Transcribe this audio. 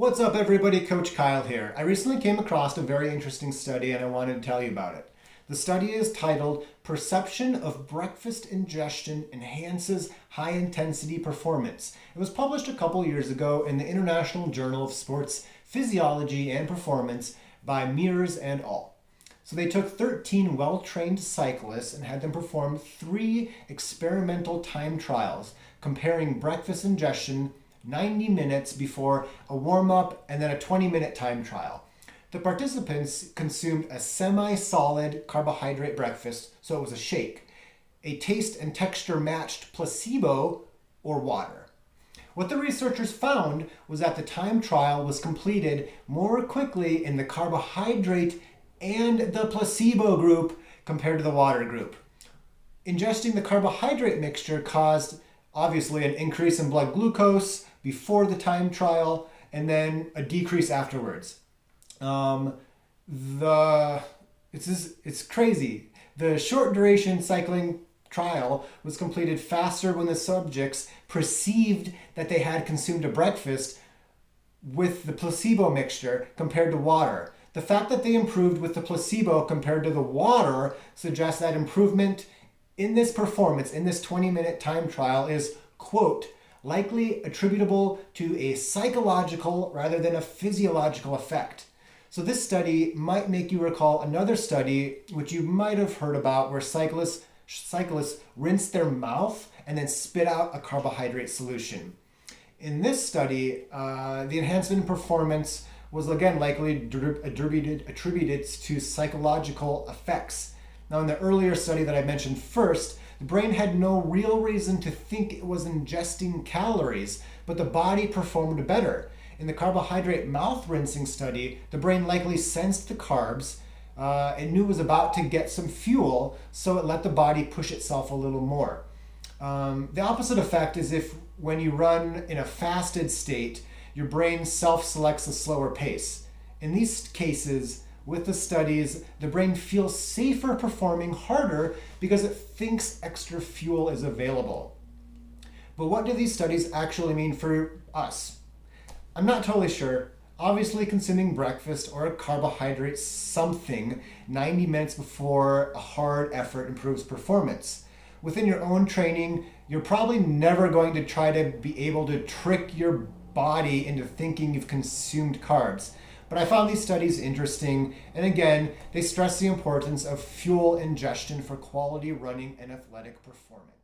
What's up everybody, Coach Kyle here. I recently came across a very interesting study and I wanted to tell you about it. The study is titled Perception of Breakfast Ingestion Enhances High Intensity Performance. It was published a couple years ago in the International Journal of Sports Physiology and Performance by Mears and al. So they took 13 well-trained cyclists and had them perform 3 experimental time trials comparing breakfast ingestion 90 minutes before a warm-up and then a 20-minute time trial. The participants consumed a semi-solid carbohydrate breakfast, so it was a shake, a taste and texture matched placebo or water. What the researchers found was that the time trial was completed more quickly in the carbohydrate and the placebo group compared to the water group. Ingesting the carbohydrate mixture caused obviously an increase in blood glucose before the time trial and then a decrease afterwards. It's crazy. The short duration cycling trial was completed faster when the subjects perceived that they had consumed a breakfast with the placebo mixture compared to water. The fact that they improved with the placebo compared to the water suggests that improvement in this performance, in this 20-minute time trial is, quote, likely attributable to a psychological rather than a physiological effect. So this study might make you recall another study which you might have heard about where cyclists rinse their mouth and then spit out a carbohydrate solution. In this study, the enhancement in performance was again likely attributed to psychological effects. Now in the earlier study that I mentioned first, the brain had no real reason to think it was ingesting calories, but the body performed better. In the carbohydrate mouth rinsing study, the brain likely sensed the carbs, it knew it was about to get some fuel, so it let the body push itself a little more. The opposite effect is if when you run in a fasted state, your brain self-selects a slower pace. In these cases, with the studies, the brain feels safer performing harder because it thinks extra fuel is available. But what do these studies actually mean for us? I'm not totally sure. Obviously, consuming breakfast or a carbohydrate something 90 minutes before a hard effort improves performance. Within your own training, you're probably never going to try to be able to trick your body into thinking you've consumed carbs. But I found these studies interesting, and again, they stress the importance of fuel ingestion for quality running and athletic performance.